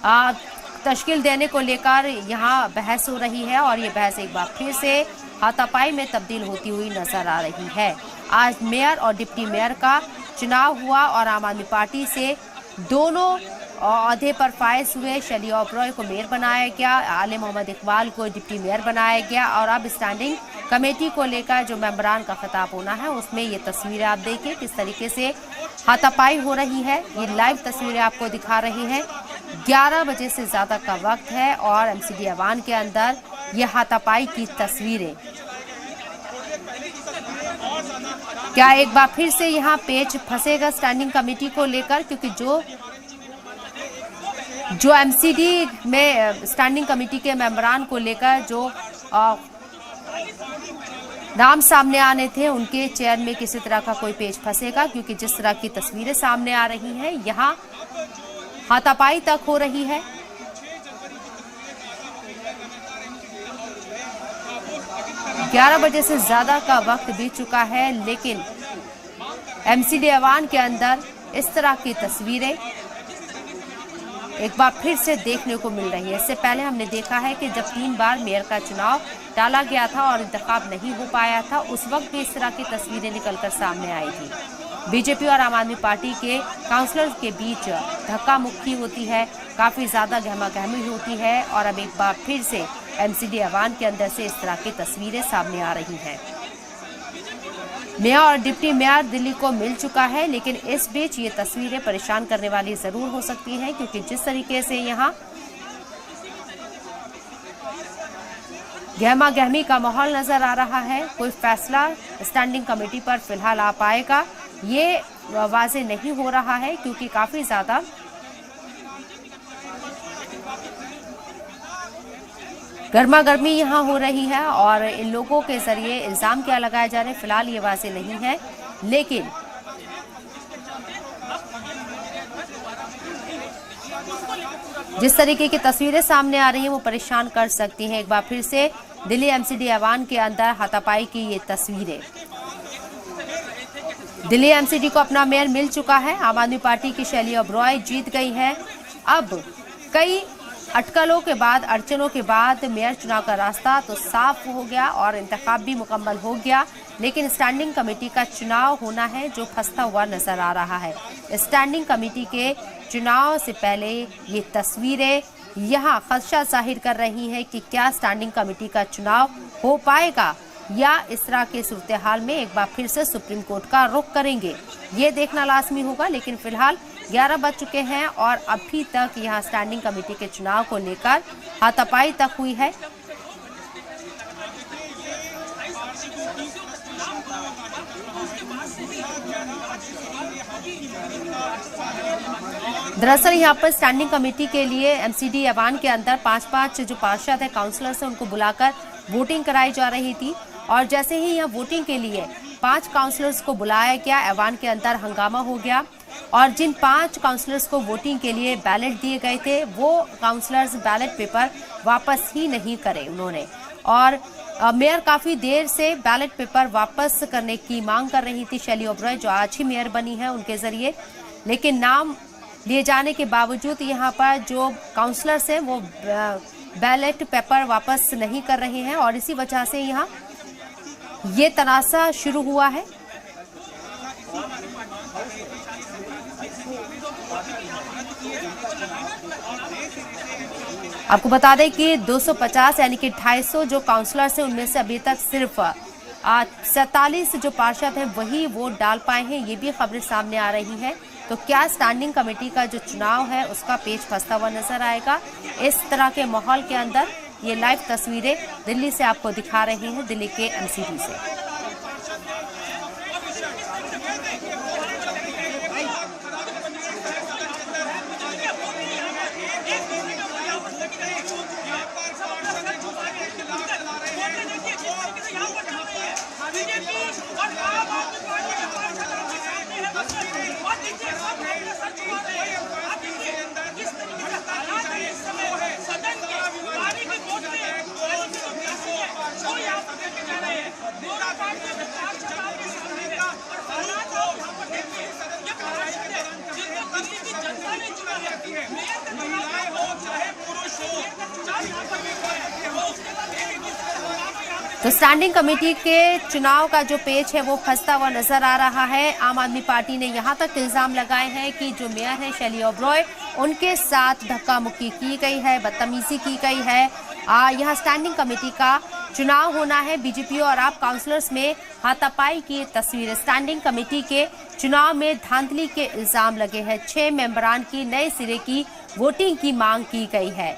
तश्कील देने को लेकर यहाँ बहस हो रही है और ये बहस एक बार फिर से हाथापाई में तब्दील होती हुई नजर आ रही है। आज मेयर और डिप्टी मेयर का चुनाव हुआ और आम आदमी पार्टी से दोनों अहदे पर फायज हुए। शैली ओबरॉय को मेयर बनाया गया, आले मोहम्मद इकबाल को डिप्टी मेयर बनाया गया और अब स्टैंडिंग कमेटी को लेकर जो मेंबरान का खिताब होना है उसमें ये तस्वीरें आप देखिए किस तरीके से हाथापाई हो रही है। ये लाइव तस्वीरें आपको दिखा रही हैं। 11 बजे से ज्यादा का वक्त है और एमसीडी ऐवान के अंदर ये हाथापाई की तस्वीरें। क्या एक बार फिर से यहाँ पेच फंसेगा स्टैंडिंग कमेटी को लेकर, क्योंकि जो एमसीडी में स्टैंडिंग कमेटी के मेंबरान को लेकर जो नाम सामने आने थे उनके चेयर में किसी तरह का कोई पेच फंसेगा, क्योंकि जिस तरह की तस्वीरें सामने आ रही हैं यहाँ हाथापाई तक हो रही है। ग्यारह बजे से ज्यादा का वक्त बीत चुका है, लेकिन एमसीडी ऐवान के अंदर इस तरह की तस्वीरें एक बार फिर से देखने को मिल रही है। इससे पहले हमने देखा है कि जब 3 बार मेयर का चुनाव टाला गया था और इंतखाब नहीं हो पाया था, उस वक्त भी इस तरह की तस्वीरें निकलकर सामने आई थी। बीजेपी और आम आदमी पार्टी के काउंसलर्स के बीच धक्का मुक्की होती है, काफी ज्यादा गहमा-गहमी होती है और अब एक बार फिर से एमसीडी ऐवान के अंदर से इस तरह की तस्वीरें सामने आ रही हैं। मेयर और डिप्टी मेयर दिल्ली को मिल चुका है, लेकिन इस बीच ये तस्वीरें परेशान करने वाली जरूर हो सकती हैं, क्योंकि जिस तरीके से यहाँ गहमा गहमी का माहौल नजर आ रहा है, कोई फैसला स्टैंडिंग कमेटी पर फिलहाल आ पाएगा ये वाज़ेह नहीं हो रहा है, क्योंकि काफी ज्यादा गर्मा गर्मी यहाँ हो रही है और इन लोगों के जरिए इल्जाम क्या लगाए जा रहे हैं फिलहाल ये वाज़ेह नहीं है। लेकिन जिस तरीके की तस्वीरें सामने आ रही हैं वो परेशान कर सकती हैं। एक बार फिर से दिल्ली एमसीडी ऐवान के अंदर हाथापाई की ये तस्वीरें। दिल्ली एमसीडी को अपना मेयर मिल चुका है, आम आदमी पार्टी की शैली ओबरॉय जीत गई है। अब कई अटकलों के बाद, अड़चनों के बाद मेयर चुनाव का रास्ता तो साफ हो गया और इंतखाब भी मुकम्मल हो गया, लेकिन स्टैंडिंग कमेटी का चुनाव होना है जो फंसता हुआ नजर आ रहा है। स्टैंडिंग कमेटी के चुनाव से पहले ये तस्वीरें यहाँ खदशा जाहिर कर रही हैं कि क्या स्टैंडिंग कमेटी का चुनाव हो पाएगा या इस तरह के सूरत हाल में एक बार फिर से सुप्रीम कोर्ट का रुख करेंगे, ये देखना लाजमी होगा। लेकिन फिलहाल 11 बज चुके हैं और अभी तक यहाँ स्टैंडिंग कमेटी के चुनाव को लेकर हाथापाई तक हुई है। दरअसल यहाँ पर स्टैंडिंग कमेटी के लिए एमसीडी ऐवान के अंदर 5-5 जो पार्षद है, काउंसलर्स हैं, उनको बुलाकर वोटिंग कराई जा रही थी और जैसे ही यहाँ वोटिंग के लिए 5 काउंसलर्स को बुलाया गया, ऐवान के अंदर हंगामा हो गया और जिन 5 काउंसलर्स को वोटिंग के लिए बैलेट दिए गए थे वो काउंसलर्स बैलेट पेपर वापस ही नहीं करे उन्होंने। और मेयर काफी देर से बैलेट पेपर वापस करने की मांग कर रही थी शैली ओबरॉय, जो आज ही मेयर बनी है उनके जरिए, लेकिन नाम लिए जाने के बावजूद यहाँ पर जो काउंसलर्स हैं वो बैलेट पेपर वापस नहीं कर रहे हैं और इसी वजह से यहाँ ये तनाज़ा शुरू हुआ है। आपको बता दें कि 250 यानी कि 250 जो काउंसलर्स हैं उनमें से अभी तक सिर्फ 47 जो पार्षद हैं वही वोट डाल पाए हैं, ये भी खबरें सामने आ रही हैं। तो क्या स्टैंडिंग कमेटी का जो चुनाव है उसका पेच फंसता हुआ नजर आएगा? इस तरह के माहौल के अंदर ये लाइव तस्वीरें दिल्ली से आपको दिखा रही हैं, दिल्ली के एमसीडी से। तो स्टैंडिंग कमेटी के चुनाव का जो पेच है वो फंसता हुआ नजर आ रहा है। आम आदमी पार्टी ने यहां तक इल्जाम लगाए हैं कि जो मेयर है शैली ओबरॉय, उनके साथ धक्का मुक्की की गई है, बदतमीजी की गई है। यहां स्टैंडिंग कमेटी का चुनाव होना है। बीजेपी और आप काउंसलर्स में हाथापाई की तस्वीर। स्टैंडिंग कमेटी के चुनाव में धांधली के इल्जाम लगे हैं। 6 मेंबरान की नए सिरे की वोटिंग की मांग की गई है।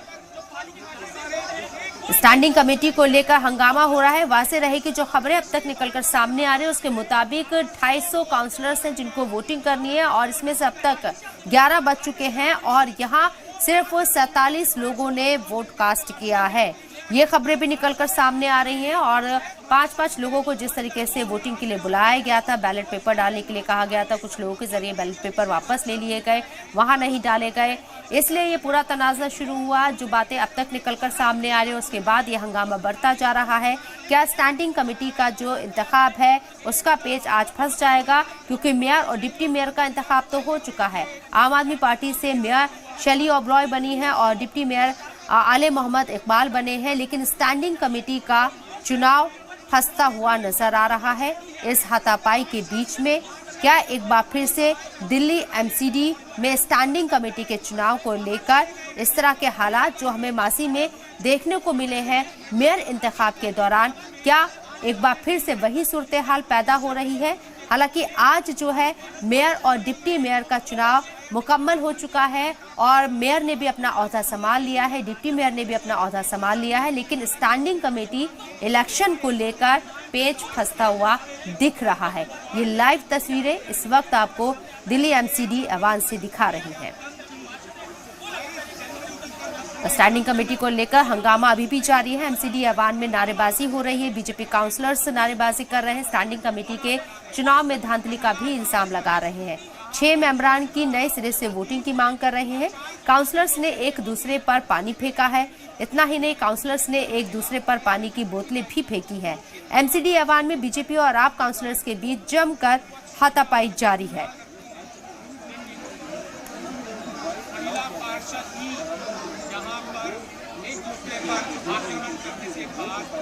स्टैंडिंग कमेटी को लेकर हंगामा हो रहा है। वाज़ेह रहे कि जो खबरें अब तक निकलकर सामने आ रही है उसके मुताबिक 250 काउंसलर्स हैं जिनको वोटिंग करनी है और इसमें से अब तक 11 बज चुके हैं और यहां सिर्फ 47 लोगों ने वोट कास्ट किया है। ये खबरें भी निकलकर सामने आ रही हैं और 5-5 लोगों को जिस तरीके से वोटिंग के लिए बुलाया गया था, बैलेट पेपर डालने के लिए कहा गया था, कुछ लोगों के जरिए बैलेट पेपर वापस ले लिए गए, वहां नहीं डाले गए, इसलिए ये पूरा तनाज़ा शुरू हुआ। जो बातें अब तक निकलकर सामने आ रही है उसके बाद ये हंगामा बढ़ता जा रहा है। क्या स्टैंडिंग कमेटी का जो इंतखाब है उसका पेच आज फंस जाएगा, क्योंकि मेयर और डिप्टी मेयर का इंतखाब तो हो चुका है। आम आदमी पार्टी से मेयर शैली ओबरॉय बनी है और डिप्टी मेयर आले मोहम्मद इकबाल बने हैं, लेकिन स्टैंडिंग कमेटी का चुनाव फंसता हुआ नजर आ रहा है। इस हाथापाई के बीच में क्या एक बार फिर से दिल्ली एमसीडी में स्टैंडिंग कमेटी के चुनाव को लेकर इस तरह के हालात जो हमें माजी में देखने को मिले हैं मेयर इंतखाब के दौरान, क्या एक बार फिर से वही सूरत हाल पैदा हो रही है? हालांकि आज जो है मेयर और डिप्टी मेयर का चुनाव मुकम्मल हो चुका है और मेयर ने भी अपना ओहदा संभाल लिया है, डिप्टी मेयर ने भी अपना ओहदा संभाल लिया है, लेकिन स्टैंडिंग कमेटी इलेक्शन को लेकर पेच फंसता हुआ दिख रहा है। ये लाइव तस्वीरें इस वक्त आपको दिल्ली एमसीडी ऐवान से दिखा रही हैं। स्टैंडिंग कमेटी को लेकर हंगामा अभी भी जारी है। एमसीडी ऐवान में नारेबाजी हो रही है, बीजेपी काउंसलर्स नारेबाजी कर रहे हैं, स्टैंडिंग कमेटी के चुनाव में धांधली का भी इल्जाम लगा रहे हैं। 6 मेंबरान की नए सिरे से वोटिंग की मांग कर रहे हैं। काउंसलर्स ने एक दूसरे पर पानी फेंका है। इतना ही नहीं, काउंसलर्स ने एक दूसरे पर पानी की बोतलें भी फेंकी है। एमसीडी ऐवान में बीजेपी और आप काउंसलर्स के बीच जमकर हाथापाई जारी है।